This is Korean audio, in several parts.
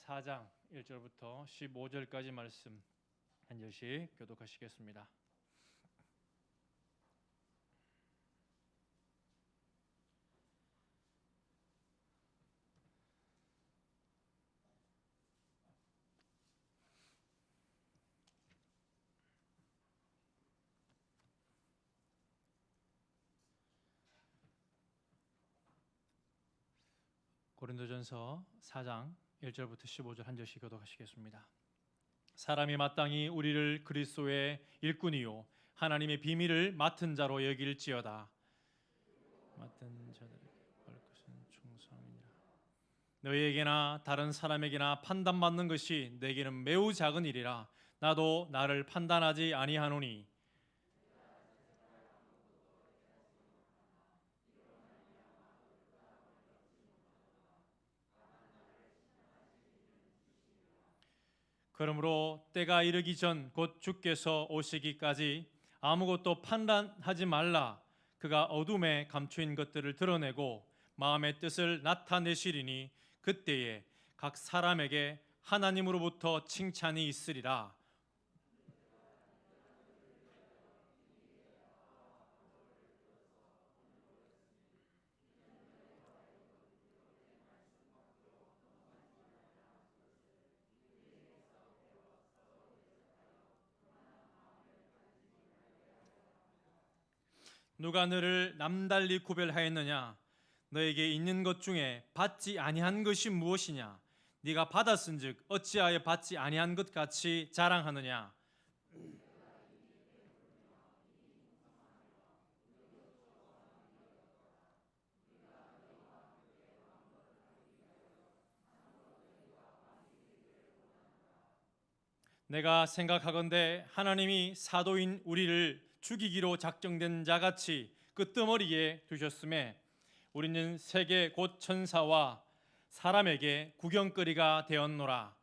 4장 1절부터 15절까지 말씀 한 절씩 교독하시겠습니다. 고린도전서 4장 1절부터 15절 한 절씩 교독하시겠습니다. 사람이 마땅히 우리를 그리스도의 일꾼이요 하나님의 비밀을 맡은 자로 여길지어다. 맡은 자들에게 할 것은 충성이니라. 너희에게나 다른 사람에게나 판단받는 것이 내게는 매우 작은 일이라. 나도 나를 판단하지 아니하노니 그러므로 때가 이르기 전 곧 주께서 오시기까지 아무것도 판단하지 말라. 그가 어둠에 감추인 것들을 드러내고 마음의 뜻을 나타내시리니 그때에 각 사람에게 하나님으로부터 칭찬이 있으리라. 누가 너를 남달리 구별하였느냐? 너에게 있는 것 중에 받지 아니한 것이 무엇이냐? 네가 받았은즉 어찌하여 받지 아니한 것 같이 자랑하느냐? 내가 생각하건대 하나님이 사도인 우리를 죽이기로 작정된 자같이 끄트머리에 두셨음에 우리는 세계 곧 천사와 사람에게 구경거리가 되었노라.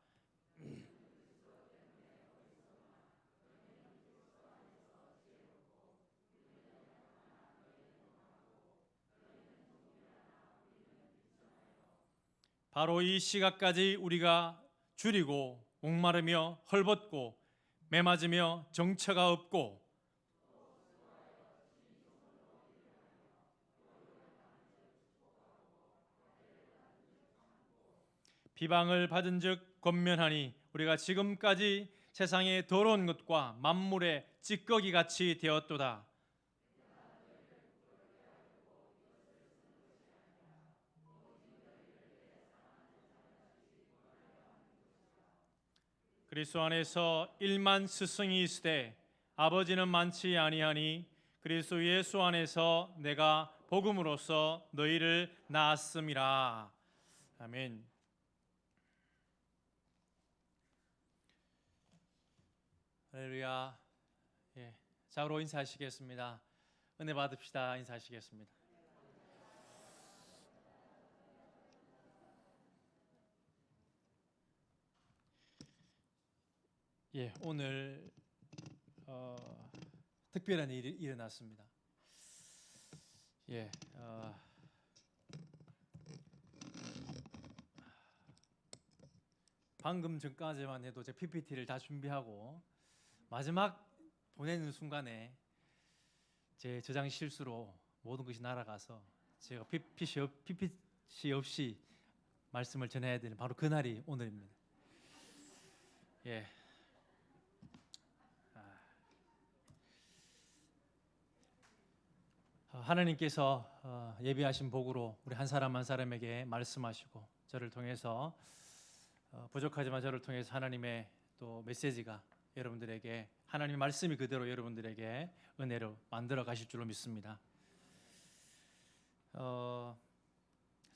바로 이 시각까지 우리가 줄이고 목마르며 헐벗고 매맞으며 정처가 없고 비방을 받은 즉 권면하니 우리가 지금까지 세상의 더러운 것과 만물의 찌꺼기 같이 되었도다. 그리스도 안에서 1만 스승이 있으되 아버지는 많지 아니하니 그리스도 예수 안에서 내가 복음으로써 너희를 낳았음이라. 아멘. 할렐루야. 예, 자으로 인사하시겠습니다. 은혜 받읍시다. 인사하시겠습니다. 예, 오늘 특별한 일이 일어났습니다. 예, 방금 전까지만 해도 제 PPT를 다 준비하고 마지막 보내는 순간에 제 저장 실수로 모든 것이 날아가서 제가 PPT 없이 말씀을 전해야 되는 바로 그날이 오늘입니다. 예. 하나님께서 예비하신 복으로 우리 한 사람 한 사람에게 말씀하시고 저를 통해서 부족하지만 저를 통해서 하나님의 또 메시지가 여러분들에게 하나님의 말씀이 그대로 여러분들에게 은혜로 만들어 가실 줄로 믿습니다.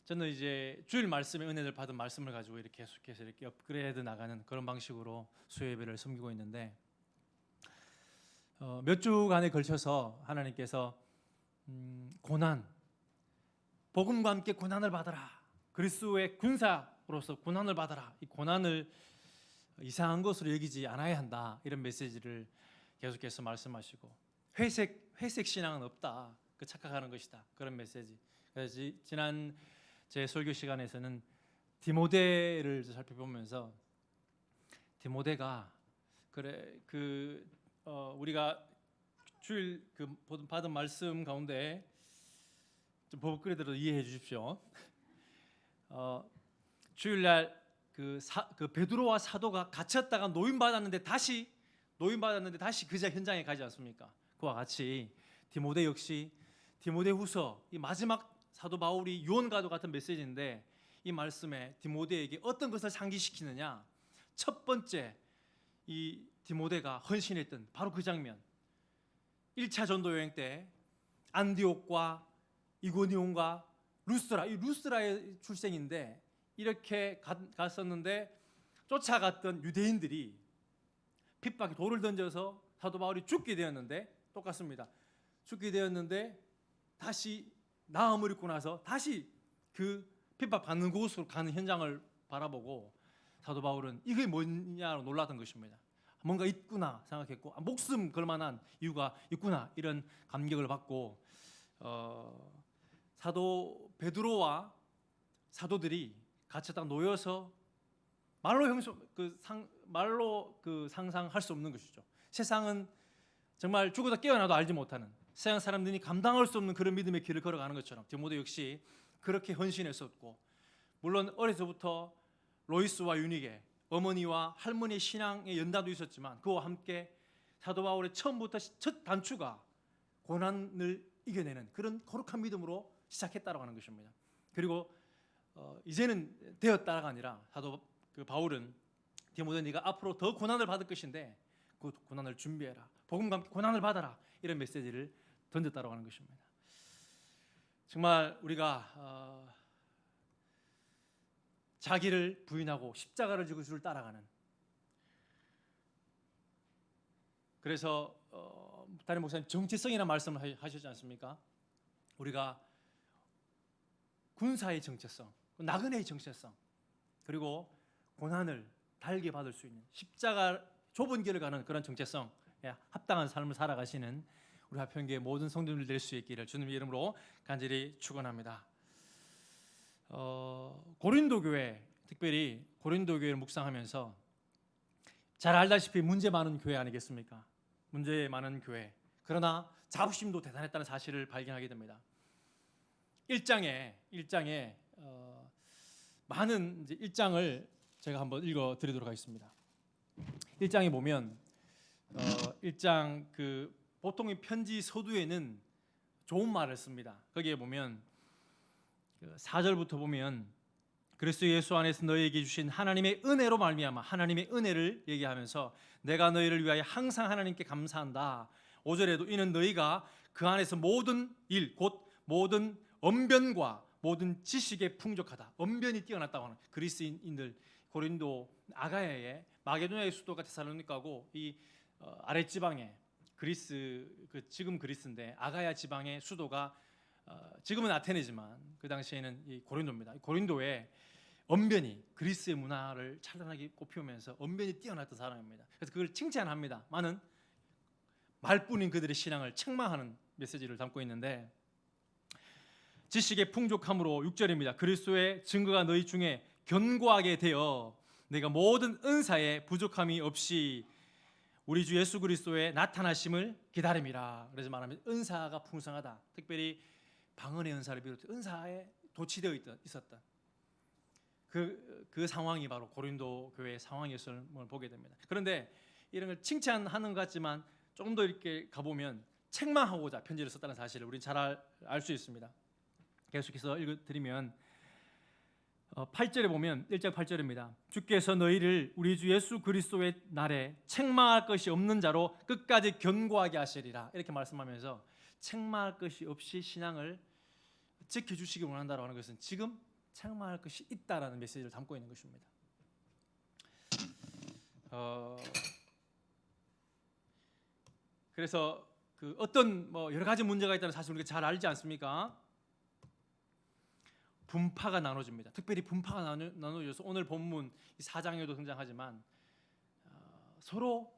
저는 이제 주일 말씀의 은혜를 받은 말씀을 가지고 이렇게 계속해서 이렇게 업그레이드 나가는 그런 방식으로 수요 예배를 섬기고 있는데 몇 주간에 걸쳐서 하나님께서 고난, 복음과 함께 고난을 받아라. 그리스도의 군사로서 고난을 받아라. 이 고난을 이상한 것으로 여기지 않아야 한다. 이런 메시지를 계속해서 말씀하시고 회색 신앙은 없다. 착각하는 것이다. 그런 메시지. 그래서 지난 제 설교 시간에서는 디모데를 살펴보면서 디모데가 우리가 주일 받은 말씀 가운데 좀 버벅거리더라도 이해해 주십시오. 주일날 그 베드로와 사도가 갇혔다가 노임받았는데 다시 그 현장에 가지 않습니까? 그와 같이 디모데 역시 디모데후서 이 마지막 사도 바울이 유언과도 같은 메시지인데 이 말씀에 디모데에게 어떤 것을 상기시키느냐? 첫 번째 이 디모데가 헌신했던 바로 그 장면. 1차 전도 여행 때 안디옥과 이고니온과 루스라의 출생인데 이렇게 갔었는데 쫓아갔던 유대인들이 핍박에 돌을 던져서 사도 바울이 죽게 되었는데 똑같습니다. 죽게 되었는데 다시 나음을 입고 나서 다시 그 핍박받는 곳으로 가는 현장을 바라보고 사도 바울은 이게 뭐냐로 놀랐던 것입니다. 뭔가 있구나 생각했고 목숨 걸 만한 이유가 있구나 이런 감격을 받고 사도 베드로와 사도들이 같이 딱 놓여서 말로 상상할 수 없는 것이죠. 세상은 정말 죽어도 깨어나도 알지 못하는 세상 사람들이 감당할 수 없는 그런 믿음의 길을 걸어가는 것처럼 디모데 역시 그렇게 헌신했었고 물론 어려서부터 로이스와 유니게 어머니와 할머니의 신앙의 연단도 있었지만 그와 함께 사도 바울의 처음부터 첫 단추가 고난을 이겨내는 그런 거룩한 믿음으로 시작했다고 하는 것입니다. 그리고 이제는 되었다가 아니라 사도 바울은 디모데 네가 앞으로 더 고난을 받을 것인데 그 고난을 준비해라. 복음과 함께 고난을 받아라. 이런 메시지를 던졌다고 하는 것입니다. 정말 우리가 자기를 부인하고 십자가를 지고 주를 따라가는 그래서 담임 목사님 정체성이라는 말씀을 하셨지 않습니까? 우리가 군사의 정체성, 나그네의 정체성 그리고 고난을 달게 받을 수 있는 십자가 좁은 길을 가는 그런 정체성에 합당한 삶을 살아가시는 우리 화평교회 모든 성도들 될 수 있기를 주님의 이름으로 간절히 축원합니다. 고린도 교회 특별히 고린도 교회를 묵상하면서 잘 알다시피 문제 많은 교회 아니겠습니까? 문제 많은 교회. 그러나 자부심도 대단했다는 사실을 발견하게 됩니다. 1장에 많은 1장을 제가 한번 읽어 드리도록 하겠습니다. 1장에 보면 1장 보통 이 편지 서두에는 좋은 말을 씁니다. 거기에 보면 4절부터 보면 그리스도 예수 안에서 너희에게 주신 하나님의 은혜로 말미암아 하나님의 은혜를 얘기하면서 내가 너희를 위하여 항상 하나님께 감사한다. 5절에도 이는 너희가 그 안에서 모든 일 곧 모든 언변과 모든 지식에 풍족하다. 언변이 뛰어났다고 하는 그리스인들 고린도 아가야의 마게도냐의 수도가 데살로니가고 이 아랫지방에 그리스 지금 그리스인데 아가야 지방의 수도가 지금은 아테네지만 그 당시에는 이 고린도입니다. 고린도에 언변이 그리스의 문화를 찬란하게 꽃피우면서 언변이 뛰어났던 사람입니다. 그래서 그걸 칭찬합니다. 많은 말뿐인 그들의 신앙을 책망하는 메시지를 담고 있는데 지식의 풍족함으로 6절입니다. 그리스도의 증거가 너희 중에 견고하게 되어 내가 모든 은사에 부족함이 없이 우리 주 예수 그리스도의 나타나심을 기다림이라. 그래서 말하면 은사가 풍성하다. 특별히 방언의 은사를 비롯해 은사에 도취되어 있었던 그 상황이 바로 고린도 교회의 상황이었음을 보게 됩니다. 그런데 이런 걸 칭찬하는 것 같지만 조금 더 이렇게 가보면 책망하고자 편지를 썼다는 사실을 우리는 잘 알 수 있습니다. 계속해서 읽어드리면 8절에 보면 1장 8절입니다. 주께서 너희를 우리 주 예수 그리스도의 날에 책망할 것이 없는 자로 끝까지 견고하게 하시리라. 이렇게 말씀하면서 책망할 것이 없이 신앙을 지켜주시기 원한다고 하는 것은 지금 책망할 것이 있다라는 메시지를 담고 있는 것입니다. 그래서 어떤 여러 가지 문제가 있다는 사실 우리가 잘 알지 않습니까? 분파가 나눠집니다. 특별히 분파가 나눠져서 오늘 본문 4장에도 등장하지만 서로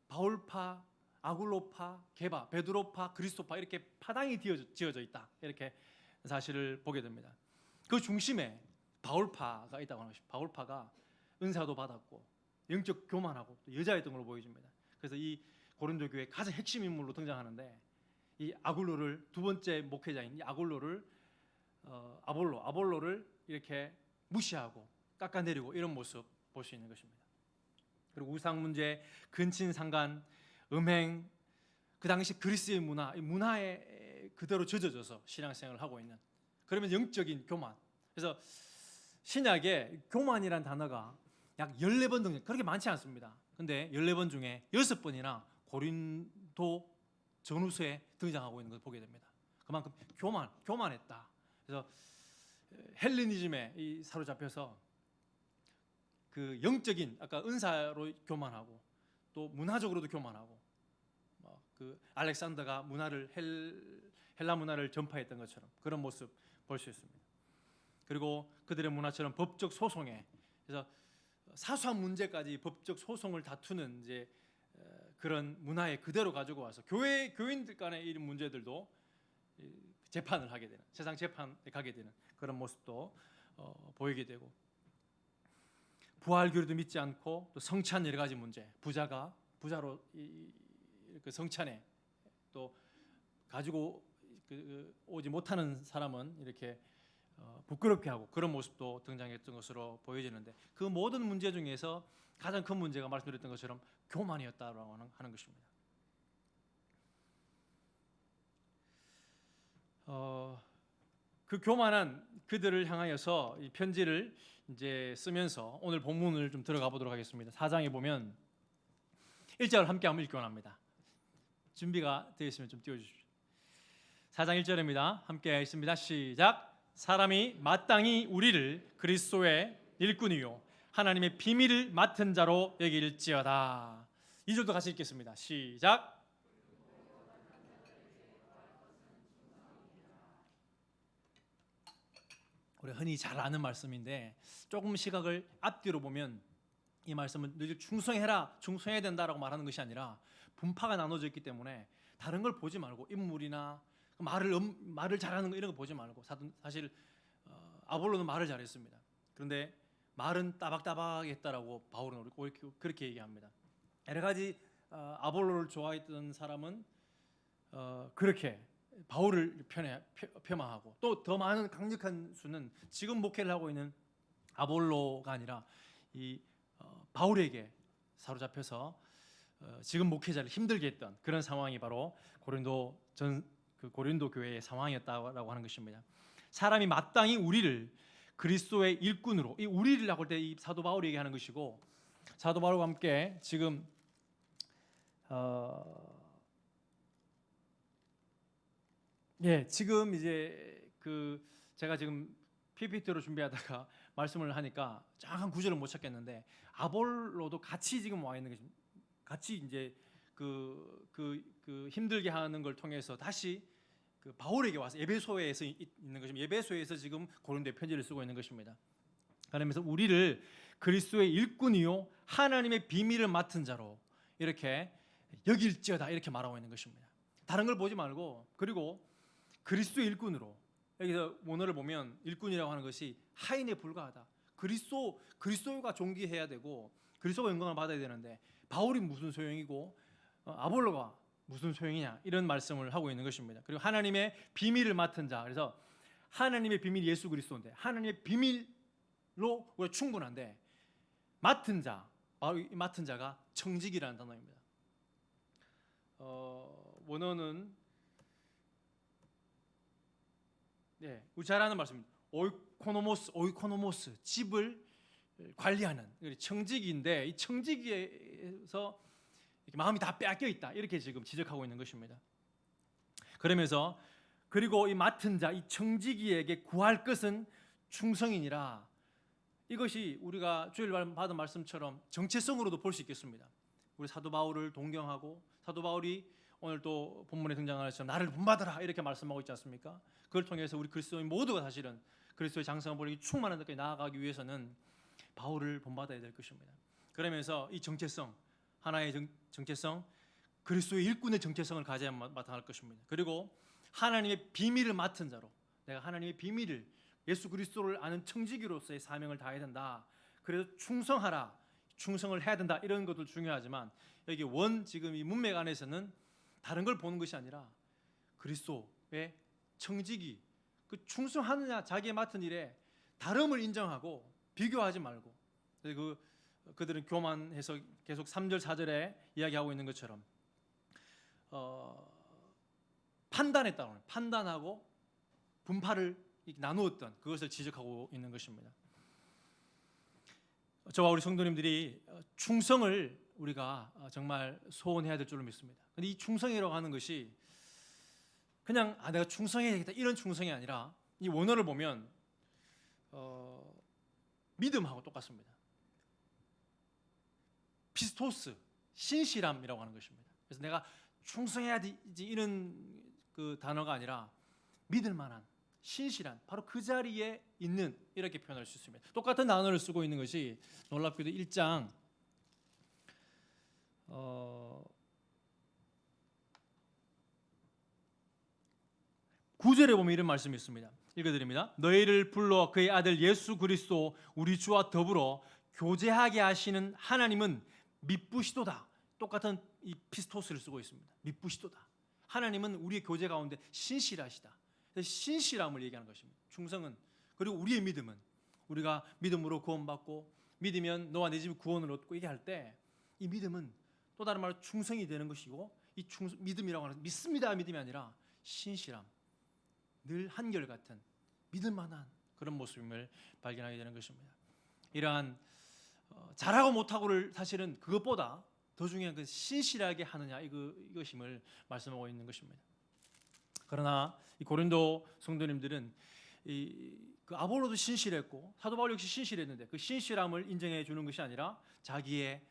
바울파, 아굴로파, 게바, 베드로파, 그리스도파 이렇게 파당이 지어져 있다. 이렇게 사실을 보게 됩니다. 그 중심에 바울파가 있다고 하는 것입니다. 바울파가 은사도 받았고 영적 교만하고 또 여자였던 걸로 보여집니다. 그래서 이 고린도 교회 가장 핵심 인물로 등장하는데 이 아굴로를 두 번째 목회자인 이 아굴로를 아볼로를 이렇게 무시하고 깎아내리고 이런 모습 볼 수 있는 것입니다. 그리고 우상 문제, 근친상간, 음행, 그 당시 그리스의 문화, 이 문화에 그대로 젖어져서 신앙생활을 하고 있는 그러면 영적인 교만. 그래서 신약에 교만이란 단어가 약 14번 등장, 그렇게 많지 않습니다. 근데 14번 중에 6번이나 고린도 전후서에 등장하고 있는 것을 보게 됩니다. 그만큼 교만했다. 그래서 헬레니즘에 사로잡혀서 그 영적인 아까 은사로 교만하고 또 문화적으로도 교만하고 그 알렉산더가 헬라 문화를 전파했던 것처럼 그런 모습 볼 수 있습니다. 그리고 그들의 문화처럼 법적 소송에 그래서 사소한 문제까지 법적 소송을 다투는 이제 그런 문화에 그대로 가지고 와서 교인들 간의 이런 문제들도 재판을 하게 되는 세상 재판에 가게 되는 그런 모습도 보이게 되고 부활 교리도 믿지 않고 또 성찬 여러 가지 문제 부자로 그 성찬에 또 가지고 오지 못하는 사람은 이렇게 부끄럽게 하고 그런 모습도 등장했던 것으로 보여지는데 그 모든 문제 중에서 가장 큰 문제가 말씀드렸던 것처럼 교만이었다라고 하는 것입니다. 그 교만한 그들을 향하여서 이 편지를 이제 쓰면서 오늘 본문을 좀 들어가 보도록 하겠습니다. 4장에 보면 1절 함께 한번 읽기 원합니다. 준비가 되어 있으면 좀 띄워주십시오. 4장 1절입니다. 함께 읽습니다. 시작. 사람이 마땅히 우리를 그리스도의 일꾼이요 하나님의 비밀을 맡은 자로 여길지어다. 2절도 같이 읽겠습니다. 시작. 우리 흔히 잘 아는 말씀인데 조금 시각을 앞뒤로 보면 이 말씀은 너희들 충성해야 된다라고 말하는 것이 아니라 분파가 나눠져 있기 때문에 다른 걸 보지 말고 인물이나 말을 잘하는 거 이런 거 보지 말고 사실 아볼로는 말을 잘했습니다. 그런데 말은 따박따박했다라고 바울은 그렇게 얘기합니다. 여러 가지 아볼로를 좋아했던 사람은 그렇게 바울을 폄하하고 또 더 많은 강력한 수는 지금 목회를 하고 있는 아볼로가 아니라 이 바울에게 사로잡혀서 지금 목회자를 힘들게 했던 그런 상황이 바로 고린도 교회의 상황이었다고 하는 것입니다. 사람이 마땅히 우리를 그리스도의 일꾼으로 이 우리라고 할 때 이 사도 바울이 얘기하는 것이고 사도 바울과 함께 지금 지금 이제 제가 지금 PPT로 준비하다가 말씀을 하니까 정확한 구절을 못 찾겠는데 아볼로도 같이 지금 와 있는 것입니다. 같이 이제 그 힘들게 하는 걸 통해서 다시 그 바울에게 와서 에베소에서 있는 것입니다. 에베소에서 지금 고린도에 편지를 쓰고 있는 것입니다. 그러면서 우리를 그리스도의 일꾼이요 하나님의 비밀을 맡은 자로 이렇게 여길지어다 이렇게 말하고 있는 것입니다. 다른 걸 보지 말고 그리고 그리스도의 일꾼으로 여기서 원어를 보면 일꾼이라고 하는 것이 하인에 불과하다. 그리스도가 존귀해야 되고 그리스도가 영광을 받아야 되는데 바울이 무슨 소용이고 아볼로가 무슨 소용이냐 이런 말씀을 하고 있는 것입니다. 그리고 하나님의 비밀을 맡은 자 그래서 하나님의 비밀이 예수 그리스도인데 하나님의 비밀로 우리가 충분한데 맡은 자 바로 이 맡은 자가 청직이라는 단어입니다. 원어는 우리 잘 아는 말씀입니다. 오이코노모스 집을 관리하는 청직인데 이 청직에서 마음이 다 빼앗겨 있다 이렇게 지금 지적하고 있는 것입니다. 그러면서 그리고 이 맡은 자 이 청지기에게 구할 것은 충성이니라 이것이 우리가 주일 받은 말씀처럼 정체성으로도 볼 수 있겠습니다. 우리 사도 바울을 동경하고 사도 바울이 오늘 또 본문에 등장하는 것처럼 나를 본받으라 이렇게 말씀하고 있지 않습니까? 그걸 통해서 우리 그리스도인 모두가 사실은 그리스도의 장성한 본이 충만한 데까지 나아가기 위해서는 바울을 본받아야 될 것입니다. 그러면서 이 정체성 하나의 정체성 그리스도의 일꾼의 정체성을 가져야 마땅할 것입니다. 그리고 하나님의 비밀을 맡은 자로 내가 하나님의 비밀을 예수 그리스도를 아는 청지기로서의 사명을 다해야 된다. 그래서 충성하라, 충성을 해야 된다. 이런 것도 중요하지만 여기 지금 이 문맥 안에서는 다른 걸 보는 것이 아니라 그리스도의 청지기, 그 충성하느냐 자기의 맡은 일에 다름을 인정하고 비교하지 말고, 그들은 교만해서 계속 3절 4절에 이야기하고 있는 것처럼 판단했다고, 판단하고 분파를 나누었던 그것을 지적하고 있는 것입니다. 저와 우리 성도님들이 충성을 우리가 정말 소원해야 될 줄로 믿습니다. 근데 이 충성이라고 하는 것이 그냥 내가 충성해야겠다 이런 충성이 아니라, 이 원어를 보면 믿음하고 똑같습니다. 피스토스, 신실함이라고 하는 것입니다. 그래서 내가 충성해야지 이런 그 단어가 아니라 믿을 만한, 신실한, 바로 그 자리에 있는, 이렇게 표현할 수 있습니다. 똑같은 단어를 쓰고 있는 것이 놀랍게도 1장 9절에 보면 이런 말씀이 있습니다. 읽어드립니다. 너희를 불러 그의 아들 예수 그리스도 우리 주와 더불어 교제하게 하시는 하나님은 미쁘시도다. 똑같은 이 피스토스를 쓰고 있습니다. 미쁘시도다. 하나님은 우리의 교제 가운데 신실하시다. 신실함을 얘기하는 것입니다. 충성은, 그리고 우리의 믿음은, 우리가 믿음으로 구원받고 믿으면 너와 내 집이 구원을 얻고 얘기할 때, 이 믿음은 또 다른 말로 충성이 되는 것이고, 이 믿음이라고 하는 믿습니다 믿음이 아니라 신실함, 늘 한결같은 믿을 만한 그런 모습임을 발견하게 되는 것입니다. 이러한 잘하고 못하고를 사실은 그것보다 더 중요한 그 신실하게 하느냐 이것임을 말씀하고 있는 것입니다. 그러나 이 고린도 성도님들은 그 아볼로도 신실했고 사도 바울 역시 신실했는데, 그 신실함을 인정해 주는 것이 아니라 자기의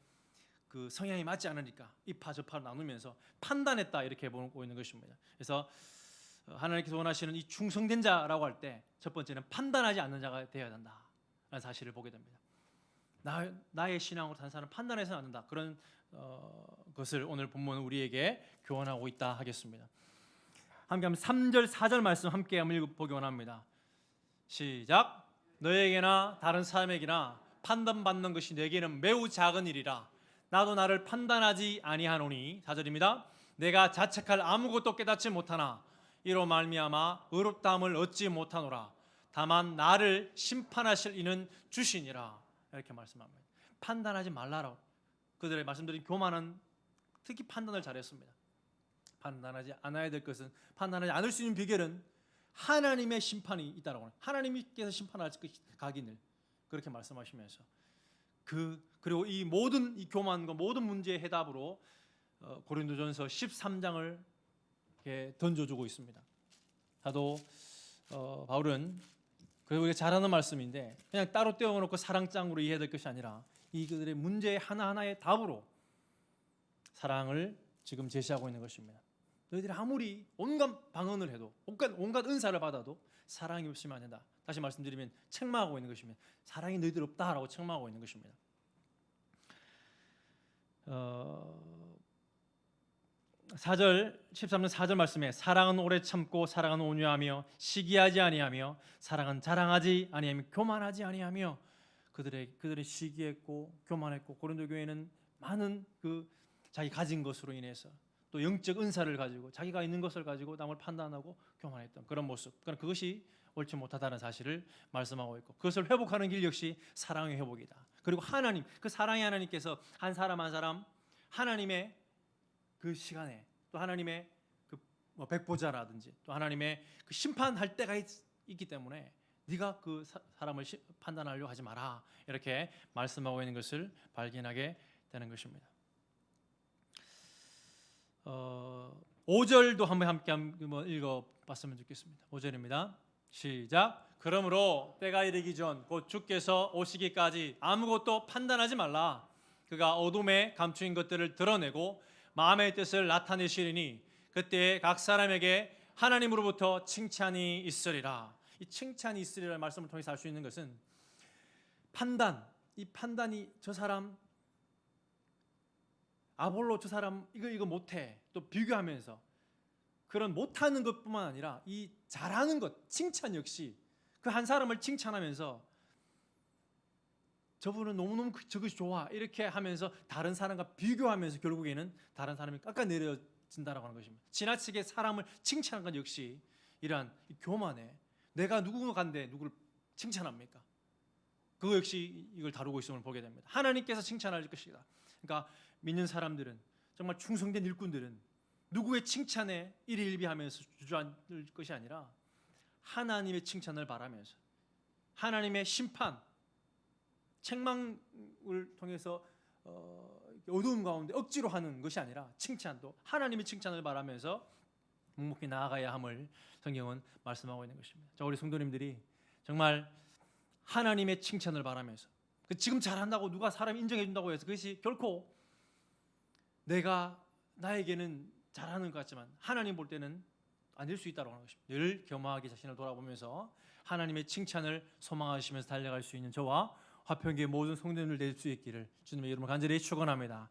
그 성향이 맞지 않으니까 이파 저파를 나누면서 판단했다, 이렇게 보고 있는 것입니다. 그래서 하나님께서 원하시는 이 충성된 자라고 할 때 첫 번째는 판단하지 않는 자가 되어야 된다라는 사실을 보게 됩니다. 나의 신앙으로 다른 사람을 판단해서는 안 된다. 그런 것을 오늘 본문은 우리에게 교훈하고 있다 하겠습니다. 함께 한번 3절 4절 말씀 함께 한번 읽어보기 원합니다. 시작. 너에게나 다른 사람에게나 판단받는 것이 내게는 매우 작은 일이라. 나도 나를 판단하지 아니하노니. 4절입니다. 내가 자책할 아무것도 깨닫지 못하나 이로 말미암아 의롭다함을 얻지 못하노라. 다만 나를 심판하실 이는 주시니라. 이렇게 말씀합니다. 판단하지 말라라고. 그들의 말씀드린 교만은 특히 판단을 잘했습니다. 판단하지 않아야 될 것은, 판단하지 않을 수 있는 비결은 하나님의 심판이 있다라고 합니다. 하나님께서 심판할 각인을 그렇게 말씀하시면서 그리고 이 모든 이 교만과 모든 문제의 해답으로 고린도전서 13장을 던져주고 있습니다. 사도 바울은 우리가 잘 아는 말씀인데 그냥 따로 떼어놓고 사랑장으로 이해해야 될 것이 아니라 이들의 문제 하나하나의 답으로 사랑을 지금 제시하고 있는 것입니다. 너희들이 아무리 온갖 방언을 해도, 온갖 은사를 받아도 사랑이 없으면 안 된다. 다시 말씀드리면 책망하고 있는 것입니다. 사랑이 너희들 없다라고 책망하고 있는 것입니다. 13년 4절 말씀에 사랑은 오래 참고 사랑은 온유하며 시기하지 아니하며 사랑은 자랑하지 아니하며 교만하지 아니하며. 그들은 시기했고 교만했고, 고린도 교회는 많은 자기 가진 것으로 인해서 또 영적 은사를 가지고 자기가 있는 것을 가지고 남을 판단하고 교만했던 그런 모습, 그것이 옳지 못하다는 사실을 말씀하고 있고, 그것을 회복하는 길 역시 사랑의 회복이다. 그리고 하나님, 그 사랑의 하나님께서 한 사람 한 사람 하나님의 그 시간에, 또 하나님의 백보자라든지 또 하나님의 그 심판할 때가 있기 때문에 네가 그 사람을 판단하려고 하지 마라, 이렇게 말씀하고 있는 것을 발견하게 되는 것입니다. 5절도 함께 읽어봤으면 좋겠습니다. 5절입니다. 시작. 그러므로 때가 이르기 전 곧 주께서 오시기까지 아무것도 판단하지 말라. 그가 어둠에 감추인 것들을 드러내고 마음의 뜻을 나타내시리니 그때 각 사람에게 하나님으로부터 칭찬이 있으리라. 이 칭찬이 있으리라는 말씀을 통해서 알 수 있는 것은 이 판단이 저 사람 아볼로 저 사람 이거 못해, 또 비교하면서 그런 못하는 것뿐만 아니라 이 잘하는 것, 칭찬 역시 그 한 사람을 칭찬하면서 저분은 너무너무 저것이 좋아 이렇게 하면서 다른 사람과 비교하면서 결국에는 다른 사람이 깎아내려진다라고 하는 것입니다. 지나치게 사람을 칭찬하는 것 역시 이러한 교만에 내가 누군가인데 누구를 칭찬합니까? 그거 역시 이걸 다루고 있음을 보게 됩니다. 하나님께서 칭찬할 것이다. 그러니까 믿는 사람들은 정말 충성된 일꾼들은 누구의 칭찬에 일희일비하면서 주저앉을 것이 아니라 하나님의 칭찬을 바라면서 하나님의 심판, 책망을 통해서 어두움 가운데 억지로 하는 것이 아니라 칭찬도 하나님의 칭찬을 바라면서 묵묵히 나아가야 함을 성경은 말씀하고 있는 것입니다. 자, 우리 성도님들이 정말 하나님의 칭찬을 바라면서 지금 잘한다고 누가 사람이 인정해 준다고 해서 그것이 결코 나에게는 잘하는 것 같지만 하나님 볼 때는 아닐 수 있다고 하는 것입니다. 늘 겸허하게 자신을 돌아보면서 하나님의 칭찬을 소망하시면서 달려갈 수 있는 저와 화평교회 모든 성도님들 될 수 있기를 주님의 이름으로 간절히 축원합니다.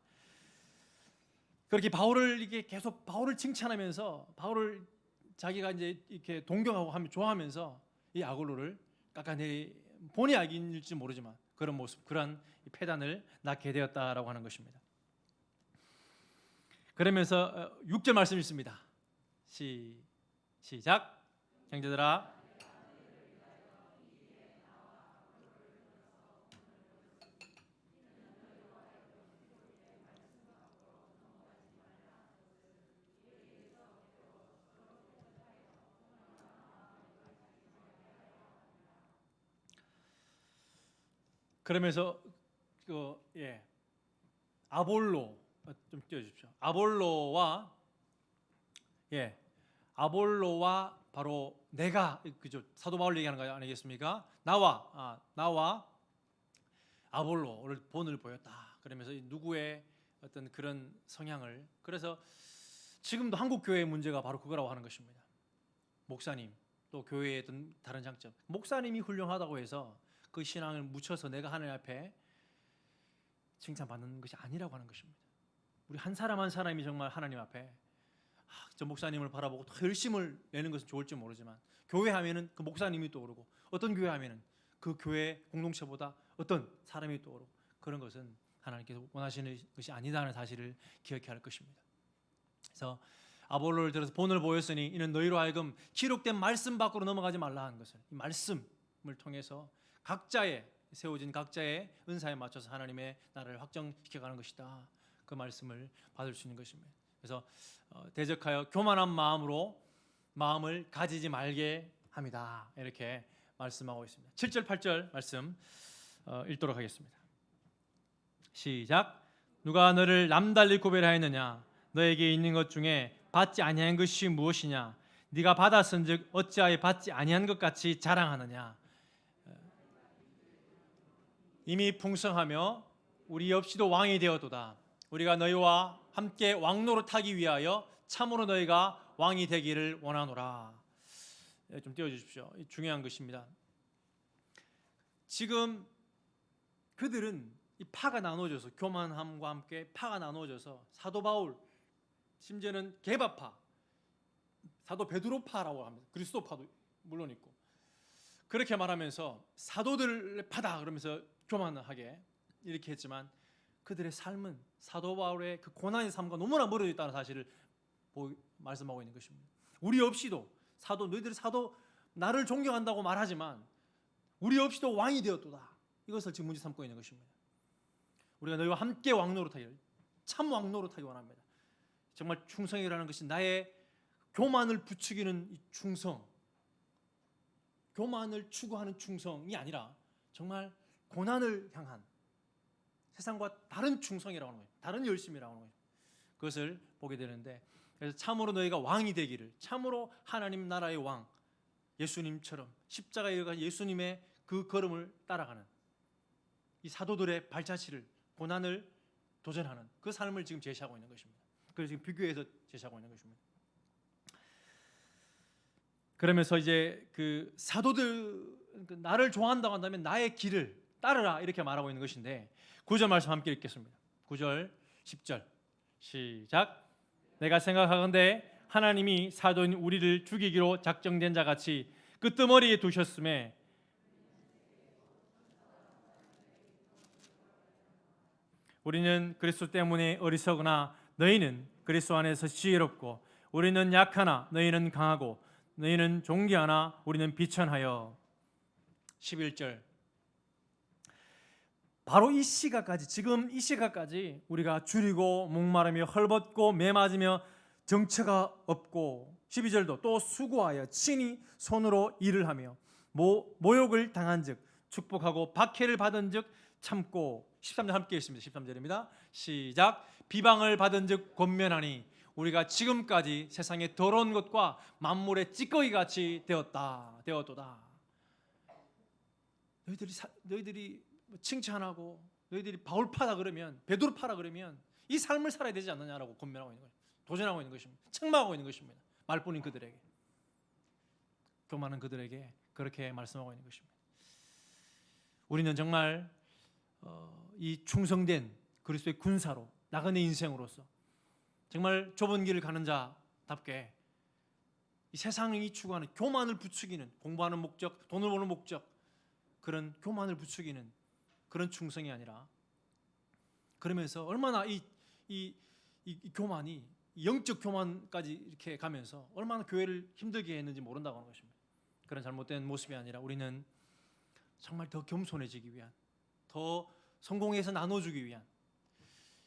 그렇게 바울을 이게 계속 바울을 칭찬하면서 바울을 자기가 이제 이렇게 동경하고 하면 좋아하면서 이 아골로를 깎아내 본의 아니일지 모르지만 그런 모습, 그러한 패단을 낳게 되었다라고 하는 것입니다. 그러면서 6절 말씀 있습니다. 시작. 형제들아, 그러면서 아볼로 좀 띄워주십시오. 아볼로와 바로 내가 그죠 사도 바울 얘기하는 거 아니겠습니까? 나와 아볼로를 본을 보였다. 그러면서 누구의 어떤 그런 성향을 그래서 지금도 한국 교회의 문제가 바로 그거라고 하는 것입니다. 목사님 또 교회의 어떤 다른 장점, 목사님이 훌륭하다고 해서 그 신앙을 묻혀서 내가 하나님 앞에 칭찬받는 것이 아니라고 하는 것입니다. 우리 한 사람 한 사람이 정말 하나님 앞에 저 목사님을 바라보고 더 열심을 내는 것은 좋을지 모르지만 교회 하면은 그 목사님이 떠오르고 어떤 교회 하면은 그 교회 공동체보다 어떤 사람이 떠오르고 그런 것은 하나님께서 원하시는 것이 아니다는 사실을 기억해야 할 것입니다. 그래서 아볼로를 들어서 본을 보였으니 이는 너희로 하여금 기록된 말씀 밖으로 넘어가지 말라 하는 것을 이 말씀을 통해서 세워진 각자의 은사에 맞춰서 하나님의 나라를 확정시켜가는 것이다. 그 말씀을 받을 수 있는 것입니다. 그래서 대적하여 교만한 마음으로 마음을 가지지 말게 합니다. 이렇게 말씀하고 있습니다. 7절 8절 말씀 읽도록 하겠습니다. 시작. 누가 너를 남달리 구별하였느냐? 너에게 있는 것 중에 받지 아니한 것이 무엇이냐? 네가 받았은즉 어찌하여 받지 아니한 것 같이 자랑하느냐? 이미 풍성하며 우리 없이도 왕이 되었도다. 우리가 너희와 함께 왕노릇하기 위하여 참으로 너희가 왕이 되기를 원하노라. 좀 띄워주십시오. 중요한 것입니다. 지금 그들은 이 파가 나눠져서 교만함과 함께 파가 나눠져서 사도 바울 심지어는 게바파, 사도 베드로파라고 합니다. 그리스도파도 물론 있고 그렇게 말하면서 사도들의 파다 그러면서 교만하게 이렇게 했지만 그들의 삶은 사도 바울의 그 고난의 삶과 너무나 멀어져 있다는 사실을 말씀하고 있는 것입니다. 우리 없이도 너희들이 사도 나를 존경한다고 말하지만 우리 없이도 왕이 되었도다. 이것을 지금 문제 삼고 있는 것입니다. 우리가 너희와 함께 왕노릇하기를 참 왕노릇하기 원합니다. 정말 충성이라는 것이 나의 교만을 부추기는 이 충성, 교만을 추구하는 충성이 아니라 정말 고난을 향한 세상과 다른 충성이라고 하는 거예요. 다른 열심이라고 하는 거예요. 그것을 보게 되는데 그래서 참으로 너희가 왕이 되기를 참으로 하나님 나라의 왕 예수님처럼 십자가에 가 예수님의 그 걸음을 따라가는 이 사도들의 발자취를 고난을 도전하는 그 삶을 지금 제시하고 있는 것입니다. 그래서 지금 비교해서 제시하고 있는 것입니다. 그러면서 이제 그 사도들 나를 좋아한다고 한다면 나의 길을 따르라 이렇게 말하고 있는 것인데 9절 말씀 함께 읽겠습니다. 9절 10절 시작. 내가 생각하건대 하나님이 사도인 우리를 죽이기로 작정된 자같이 끄트머리에 두셨음에 우리는 그리스도 때문에 어리석으나 너희는 그리스도 안에서 지혜롭고 우리는 약하나 너희는 강하고 너희는 존귀하나 우리는 비천하여. 11절. 바로 이 시각까지, 지금 이 시각까지 우리가 줄이고 목마르며 헐벗고 매맞으며 정처가 없고, 12절도 또 수고하여 친히 손으로 일을 하며 모욕을 당한즉 축복하고 박해를 받은즉 참고. 13절 함께 읽습니다. 13절입니다. 시작. 비방을 받은즉 권면하니 우리가 지금까지 세상의 더러운 것과 만물의 찌꺼기 같이 되었도다. 너희들이 칭찬하고 너희들이 바울파다 그러면, 베드로파다 그러면 이 삶을 살아야 되지 않느냐라고 권면하고 있는 것입니다. 도전하고 있는 것입니다. 책망하고 있는 것입니다. 말뿐인 그들에게, 교만한 그들에게 그렇게 말씀하고 있는 것입니다. 우리는 정말 이 충성된 그리스도의 군사로 나그네 인생으로서 정말 좁은 길을 가는 자답게 이 세상이 추구하는 교만을 부추기는, 공부하는 목적, 돈을 버는 목적, 그런 교만을 부추기는 그런 충성이 아니라, 그러면서 얼마나 이 교만이 영적 교만까지 이렇게 가면서 얼마나 교회를 힘들게 했는지 모른다고 하는 것입니다. 그런 잘못된 모습이 아니라 우리는 정말 더 겸손해지기 위한, 더 성공해서 나눠주기 위한,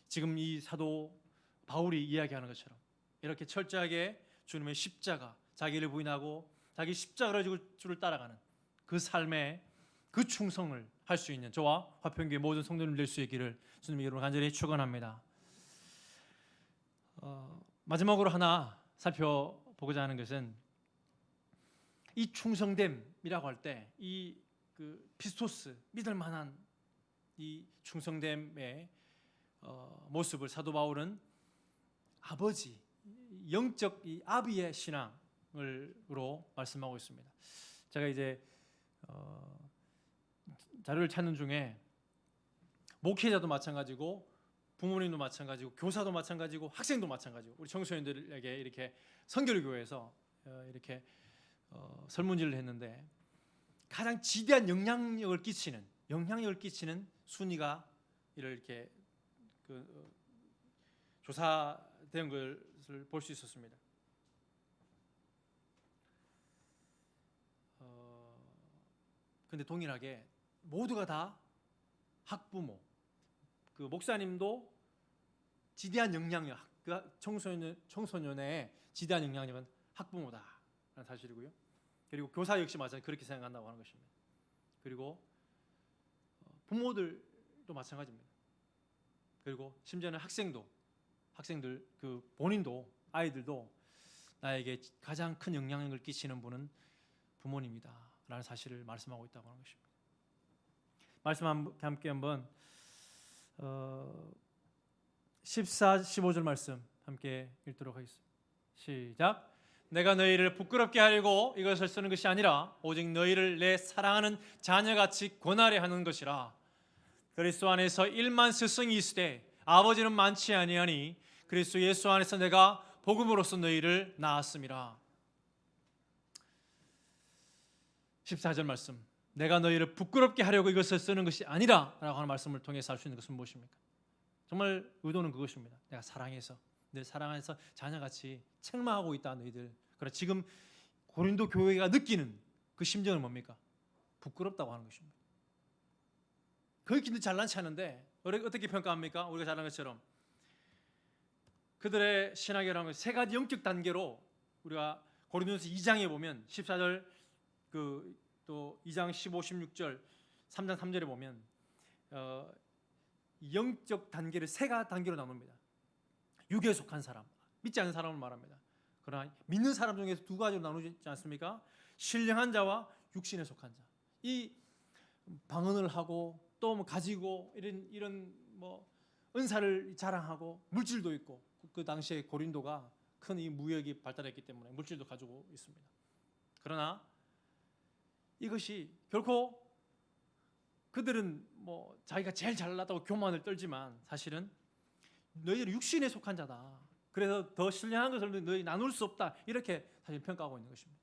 지금 이 사도 바울이 이야기하는 것처럼 이렇게 철저하게 주님의 십자가, 자기를 부인하고 자기 십자가를 지고 주를 따라가는 그 삶의 그 충성을 할 수 있는 저와 화평교회 모든 성도님 될 수 있기를 주님의 이름으로 간절히 축원합니다. 마지막으로 하나 살펴보고자 하는 것은 이 충성됨이라고 할 때 이 피스토스, 믿을 만한 이 충성됨의 모습을 사도 바울은 아버지, 영적 이 아비의 신앙으로 말씀하고 있습니다. 제가 이제 자료를 찾는 중에 목회자도 마찬가지고 부모님도 마찬가지고 교사도 마찬가지고 학생도 마찬가지고 우리 청소년들에게 이렇게 선결교회에서 이렇게 설문지를 했는데 가장 지대한 영향력을 끼치는 순위가 이렇게 조사된 것을 볼 수 있었습니다. 근데 동일하게 모두가 다 학부모, 그 목사님도 지대한 영향력, 그 청소년의 지대한 영향력은 학부모다라는 사실이고요. 그리고 교사 역시 마찬가지 그렇게 생각한다고 하는 것입니다. 그리고 부모들도 마찬가지입니다. 그리고 심지어는 학생들 그 본인도, 아이들도 나에게 가장 큰 영향력을 끼치는 분은 부모님이다라는 사실을 말씀하고 있다고 하는 것입니다. 말씀 함께 한번 14, 15절 말씀 함께 읽도록 하겠습니다. 시작. 내가 너희를 부끄럽게 하려고 이것을 쓰는 것이 아니라 오직 너희를 내 사랑하는 자녀같이 권하려 하는 것이라. 그리스도 안에서 1만 스승이 있으되 아버지는 많지 아니하니 그리스도 예수 안에서 내가 복음으로써 너희를 낳았음이라. 14절 말씀. 내가 너희를 부끄럽게 하려고 이것을 쓰는 것이 아니라 라고 하는 말씀을 통해서 알 수 있는 것은 무엇입니까? 정말 의도는 그것입니다. 내가 사랑해서, 늘 사랑해서 자녀같이 책망하고 있다 너희들. 그러나 지금 고린도 교회가 느끼는 그 심정은 뭡니까? 부끄럽다고 하는 것입니다. 그렇게 잘난치 않은데 어떻게 평가합니까? 우리가 잘하는 것처럼 그들의 신학이라는 건 세 가지 영적 단계로 우리가 고린도서 2장에 보면 14절 또 2장 15, 16절 3장 3절에 보면 영적 단계를 세 가지 단계로 나눕니다. 육에 속한 사람, 믿지 않는 사람을 말합니다. 그러나 믿는 사람 중에서 두 가지로 나누지 않습니까? 신령한 자와 육신에 속한 자. 이 방언을 하고 또 뭐 가지고 이런 뭐 은사를 자랑하고 물질도 있고, 그 당시에 고린도가 큰 이 무역이 발달했기 때문에 물질도 가지고 있습니다. 그러나 이것이 결코 그들은 뭐 자기가 제일 잘났다고 교만을 떨지만 사실은 너희들은 육신에 속한 자다. 그래서 더 신령한 것을 너희 나눌 수 없다. 이렇게 사실 평가하고 있는 것입니다.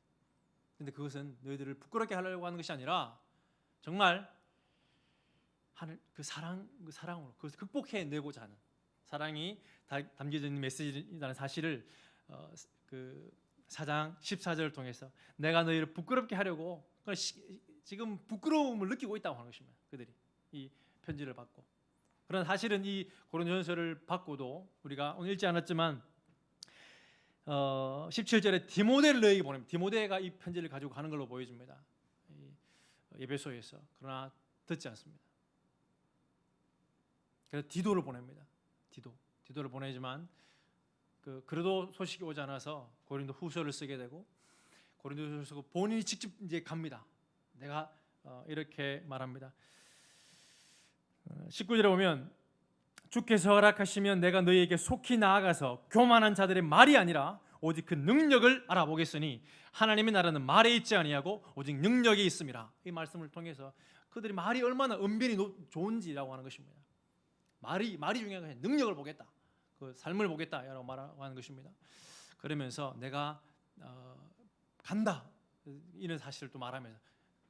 그런데 그것은 너희들을 부끄럽게 하려고 하는 것이 아니라 정말 하는 그 사랑으로 그것을 극복해내고자 하는 사랑이 담겨져 있는 메시지라는 사실을 그 4장 14절을 통해서 내가 너희를 부끄럽게 하려고 지금 부끄러움을 느끼고 있다고 하는 것입니다. 그들이 이 편지를 받고. 그러나 사실은 이 고린도전서를 받고도 우리가 오늘 읽지 않았지만 17절에 디모데를 너희에게 보냅니다. 디모데가 이 편지를 가지고 가는 걸로 보여집니다. 에베소에서. 그러나 듣지 않습니다. 그래서 디도를 보냅니다. 디도를 보내지만 그래도 소식이 오지 않아서 고린도 후서를 쓰게 되고 고린도전서를 쓰고 본인이 직접 이제 갑니다. 내가 이렇게 말합니다. 19절에 보면 주께서 허락하시면 내가 너희에게 속히 나아가서 교만한 자들의 말이 아니라 오직 그 능력을 알아보겠으니 하나님의 나라는 말에 있지 아니하고 오직 능력이 있음이라. 이 말씀을 통해서 그들이 말이 얼마나 언변이 좋은지라고 하는 것입니다. 말이 중요한 것이 능력을 보겠다. 그 삶을 보겠다라고 말하는 것입니다. 그러면서 내가 간다 이런 사실을 또 말하면서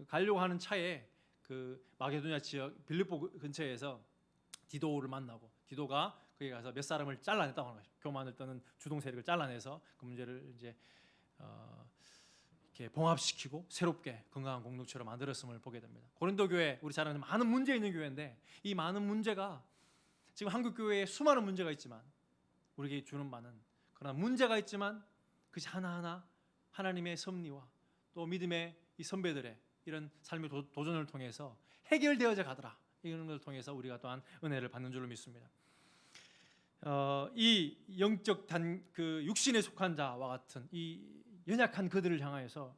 가려고 하는 차에 그 마게도냐 지역 빌립보 근처에서 디도를 만나고 디도가 거기 가서 몇 사람을 잘라냈다고 하는 것이죠. 교만을 떠는 주동 세력을 잘라내서 그 문제를 이제 이렇게 봉합시키고 새롭게 건강한 공동체로 만들었음을 보게 됩니다. 고린도 교회 우리 잘 아는 많은 문제 있는 교회인데 이 많은 문제가 지금 한국 교회에 수많은 문제가 있지만 우리에게 주는 많은 그러나 문제가 있지만 그것이 하나하나 하나님의 섭리와 또 믿음의 이 선배들의 이런 삶의 도전을 통해서 해결되어져 가더라. 이런 것을 통해서 우리가 또한 은혜를 받는 줄로 믿습니다. 이 영적 그 육신에 속한 자와 같은 이 연약한 그들을 향하여서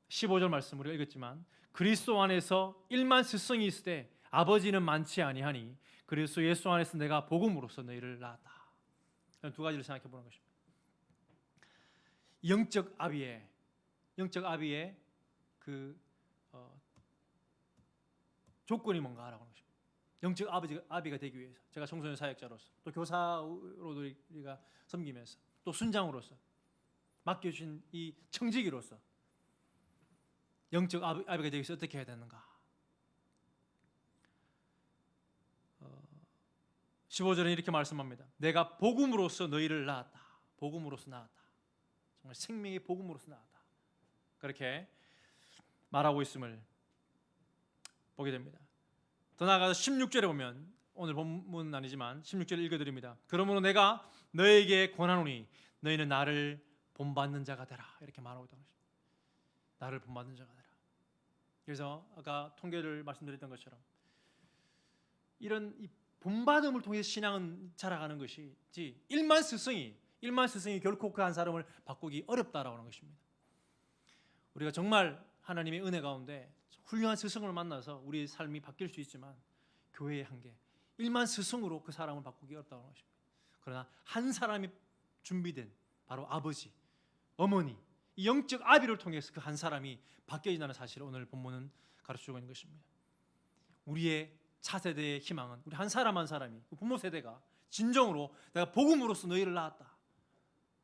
15절 말씀 우리가 읽었지만 그리스도 안에서 1만 스승이 있을 때 아버지는 많지 아니하니 그리스도 예수 안에서 내가 복음으로써 너희를 낳았다. 두 가지를 생각해 보는 것입니다. 영적 아비의 그 조건이 뭔가라고 하는 것입니다. 영적 아비가 되기 위해서 제가 청소년 사역자로서 또 교사로도 우리가 섬기면서 또 순장으로서 맡겨주신 이 청지기로서 영적 아비가 되기 위해서 어떻게 해야 되는가? 15절은 이렇게 말씀합니다. 내가 복음으로써 너희를 낳았다. 복음으로써 낳았다. 정말 생명의 복음으로써 낳았다. 그렇게 말하고 있음을 보게 됩니다. 더 나아가서 16절에 보면 오늘 본문은 아니지만 16절 읽어드립니다. 그러므로 내가 너에게 권하노니 너희는 나를 본받는 자가 되라. 이렇게 말하고 있다는 것입니다. 나를 본받는 자가 되라. 그래서 아까 통계를 말씀드렸던 것처럼 이런 이 본받음을 통해서 신앙은 자라가는 것이지 1만 스승이 결코 그 한 사람을 바꾸기 어렵다라고 하는 것입니다. 우리가 정말 하나님의 은혜 가운데 훌륭한 스승을 만나서 우리의 삶이 바뀔 수 있지만 교회의 한계 1만 스승으로 그 사람을 바꾸기 어렵다는 것입니다. 그러나 한 사람이 준비된 바로 아버지, 어머니 이 영적 아비를 통해서 그 한 사람이 바뀌어진다는 사실을 오늘 본문은 가르쳐주고 있는 것입니다. 우리의 차세대의 희망은 우리 한 사람 한 사람이 부모 세대가 진정으로 내가 복음으로써 너희를 낳았다.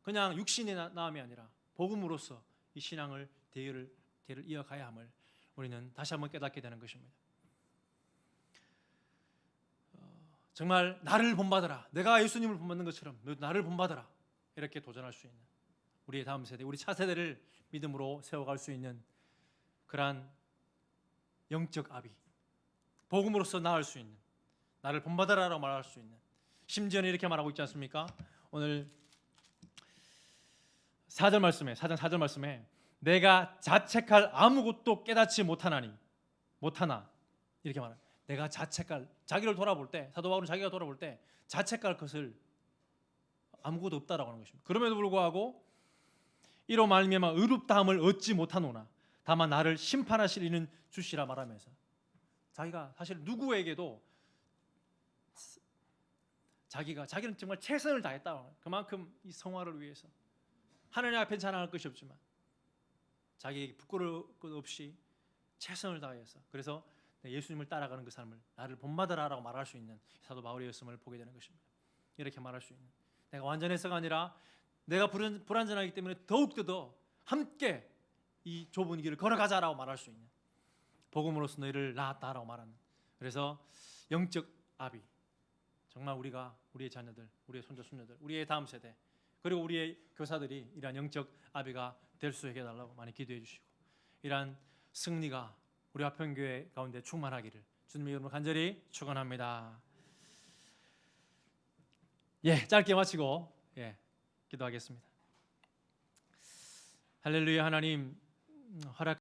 그냥 육신의 낳음이 아니라 복음으로써 이 신앙을 대를 이어가야 함을 우리는 다시 한번 깨닫게 되는 것입니다. 정말 나를 본받아라. 내가 예수님을 본받는 것처럼 너도 나를 본받아라. 이렇게 도전할 수 있는 우리의 다음 세대, 우리 차세대를 믿음으로 세워갈 수 있는 그러한 영적 아비, 복음으로써 나을 수 있는 나를 본받아라라고 말할 수 있는 심지어는 이렇게 말하고 있지 않습니까? 오늘 4절 말씀에 4장 4절 말씀에 내가 자책할 아무것도 깨닫지 못하나 이렇게 말합니다. 내가 자책할 자기를 돌아볼 때 사도 바울은 자기가 돌아볼 때 자책할 것을 아무것도 없다라고 하는 것입니다. 그럼에도 불구하고 이로 말미암아 의롭다함을 얻지 못하노나 다만 나를 심판하실 이는 주시라 말하면서 자기가 사실 누구에게도 자기는 정말 최선을 다했다. 그만큼 이 성화를 위해서 하나님 앞에 자랑할 것이 없지만 자기에게 부끄러울 것 없이 최선을 다해서 그래서 예수님을 따라가는 그 삶을 나를 본받아라라고 말할 수 있는 사도 바울이었음을 보게 되는 것입니다. 이렇게 말할 수 있는 내가 완전해서가 아니라 내가 불완전하기 때문에 더욱더 더 함께 이 좁은 길을 걸어가자라고 말할 수 있는 복음으로써 너희를 낳았다라고 말하는. 그래서 영적 아비, 정말 우리의 자녀들, 우리의 손자 손녀들, 우리의 다음 세대, 그리고 우리의 교사들이 이러한 영적 아비가 될 수 있게 해달라고 많이 기도해 주시고, 이러한 승리가 우리 화평교회 가운데 충만하기를 주님의 이름으로 간절히 축원합니다. 짧게 마치고 기도하겠습니다. 할렐루야. 하나님, 허락